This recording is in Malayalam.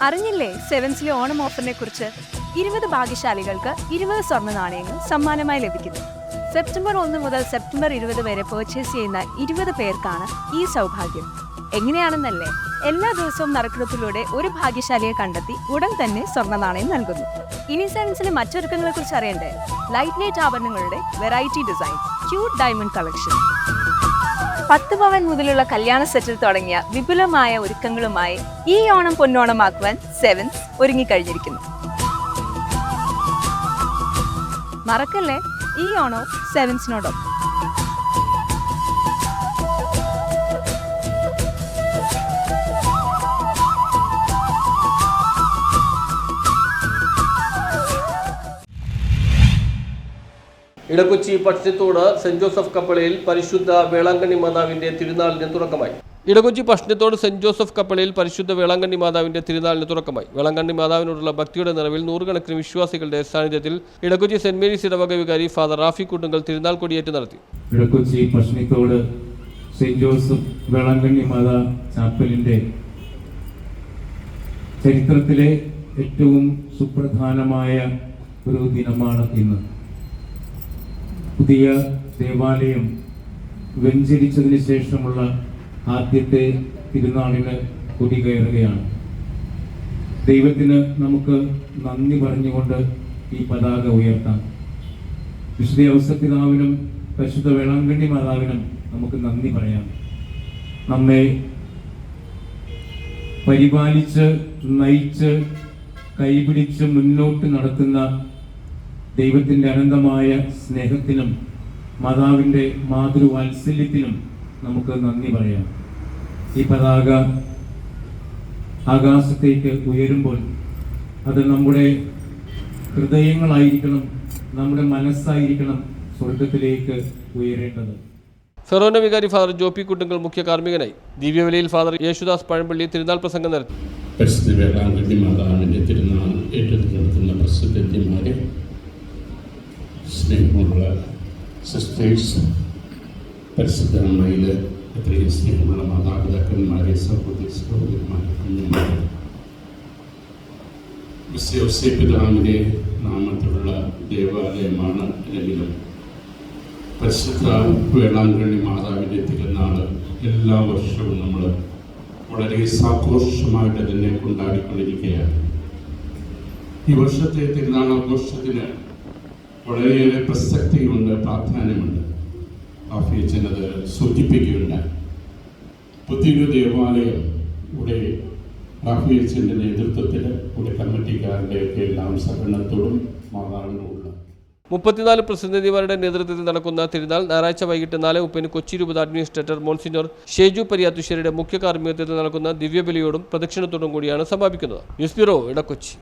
അറിഞ്ഞില്ലേ സെവൻസിലെ ഓണം ഓഫറിനെ കുറിച്ച്? 20 ഭാഗ്യശാലികൾക്ക് 20 സ്വർണ്ണ നാണയങ്ങൾ സമ്മാനമായി ലഭിക്കുന്നു. സെപ്റ്റംബർ 1 മുതൽ സെപ്റ്റംബർ 20 വരെ പർച്ചേസ് ചെയ്യുന്ന 20 പേർക്കാണ് ഈ സൗഭാഗ്യം. എങ്ങനെയാണെന്നല്ലേ? എല്ലാ ദിവസവും നറുക്കെടുപ്പിലൂടെ ഒരു ഭാഗ്യശാലിയെ കണ്ടെത്തി ഉടൻ തന്നെ സ്വർണ്ണ നാണയം നൽകുന്നു. ഇനി സെവൻസിലെ മറ്റൊരുക്കങ്ങളെ കുറിച്ച് അറിയണ്ടേ? ലൈറ്റ് വെയ്റ്റ് ആഭരണങ്ങളുടെ variety design, cute diamond collection, 10 പവൻ മുതലുള്ള കല്യാണ സെറ്റിൽ തുടങ്ങിയ വിപുലമായ ഒരുക്കങ്ങളുമായി ഈ ഓണം പൊന്നോണമാക്കുവാൻ സെവൻസ് ഒരുങ്ങിക്കഴിഞ്ഞിരിക്കുന്നു. മറക്കല്ലേ, ഈ ഓണവും സെവൻസിനോടൊപ്പം. ഇടക്കൊച്ചി പഷ്ണിത്തോട് സെന്റ് ജോസഫ് കപ്പളയിൽ പരിശുദ്ധ വേളാങ്കണ്ണി മാതാവിന്റെ തിരുനാളിന് തുടക്കമായി. ഇടക്കൊച്ചി പഷ്ണിത്തോട് സെന്റ് ജോസഫ് കപ്പളയിൽ പരിശുദ്ധ വേളാങ്കണ്ണി മാതാവിന്റെ തിരുനാളിന് തുടക്കമായി. വേളാങ്കണ്ണി മാതാവിനോടുള്ള ഭക്തിയുടെ നിറവിൽ നൂറുകണക്കിന് വിശ്വാസികളുടെ സാന്നിധ്യത്തിൽ ഇടക്കൊച്ചി സെന്റ് മേരീസ് ഇടവക വികാരി ഫാദർ റാഫി കൂട്ടുങ്കൽ തിരുനാൾ കൊടിയേറ്റ് നടത്തി. ഇടക്കൊച്ചി പഷ്ണിത്തോട് സെന്റ് ജോസഫ് വേളാങ്കണ്ണി മാതാ ചാപ്പലിന്റെ ചരിത്രത്തിലെ ഏറ്റവും സുപ്രധാനമായ ഒരു ദിനമാണ് ഇന്ന്. പുതിയ ദേവാലയം വെഞ്ചരിച്ചതിന് ശേഷമുള്ള ആദ്യത്തെ തിരുനാളിന് കൊടികയറുകയാണ്. ദൈവത്തിന് നമുക്ക് നന്ദി പറഞ്ഞുകൊണ്ട് ഈ പതാക ഉയർത്താം. വിശുദ്ധ ഔസപിതാവിനും പരിശുദ്ധ വേളാങ്കണ്ണി മാതാവിനും നമുക്ക് നന്ദി പറയാം. നമ്മെ പരിപാലിച്ച് നയിച്ച് കൈപിടിച്ച് മുന്നോട്ട് നടത്തുന്ന ദൈവത്തിൻ്റെ അനന്തമായ സ്നേഹത്തിനും മാതാവിൻ്റെ മാതൃവാത്സല്യത്തിനും നമുക്ക് നന്ദി പറയാം. ഈ പതാക ആകാശത്തേക്ക് ഉയരുമ്പോൾ അത് നമ്മുടെ ഹൃദയങ്ങളായിരിക്കണം, നമ്മുടെ മനസ്സായിരിക്കണം സ്വർഗത്തിലേക്ക് ഉയരേണ്ടത്. ഫെറോന വികാരി ഫാദർ ജോപ്പി കൂട്ടുങ്കൽ മുഖ്യ കാർമ്മികനായി. ദിവ്യബലിയിൽ ഫാദർ യേശുദാസ് പഴമ്പള്ളി തിരുനാൾ പ്രസംഗം നടത്തി. പരിശുദ്ധ വേളാങ്കണ്ണി മാതാവിൻ്റെ തിരുനാൾ ഏറ്റെടുത്ത് നടത്തുന്ന പ്രസിദ്ധന്മാരെ, സ്നേഹമുള്ള സിസ്റ്റേഴ്സ്, പരിശുദ്ധ അമ്മയിൽ എത്രയും സ്നേഹമുള്ള മാതാപിതാക്കന്മാരെ, സഹോദരി സഹോദരന്മാരെ, കുഞ്ഞുമാരെ, പിതാവിൻ്റെ നാമത്തിലുള്ള ദേവാലയമാണ് എങ്കിലും പരിശുദ്ധ വേളാങ്കണ്ണി മാതാവിൻ്റെ തിരുനാൾ എല്ലാ വർഷവും നമ്മൾ വളരെ സാഘോഷമായിട്ട് തന്നെ കൊണ്ടാടിക്കൊണ്ടിരിക്കുകയാണ്. ഈ വർഷത്തെ തിരുനാൾ ആഘോഷത്തിന് വളരെയേറെ പ്രസക്തിയുണ്ട്, പ്രാധാന്യമുണ്ട്. ആഫീച്ചനത് സൂചിപ്പിക്കുകയുണ്ടായി. പുതിയൊരു ദേവാലയം ഇവിടെ റാഫേൽസിൻ്റെ നേതൃത്വത്തിൽ ഇവിടെ കമ്മിറ്റിക്കാരുടെയൊക്കെ എല്ലാം സഹകരണത്തോടും മാതാവിനോടുള്ള 34 പ്രതിനിധിമാരുടെ നേതൃത്വത്തിൽ നടക്കുന്ന തിരുനാൾ ഞായറാഴ്ച വൈകിട്ട് 4:30 കൊച്ചി രൂപത അഡ്മിനിസ്ട്രേറ്റർ മോൺസിഞ്ഞോർ ഷേജു പരിയാത്തുശ്ശേരിയുടെ മുഖ്യ കാർമ്മികത്വത്തിൽ നടക്കുന്ന ദിവ്യബലിയോടും പ്രദക്ഷിണത്തോടും കൂടിയാണ് സമാപിക്കുന്നത്. News bureau, Edakochi.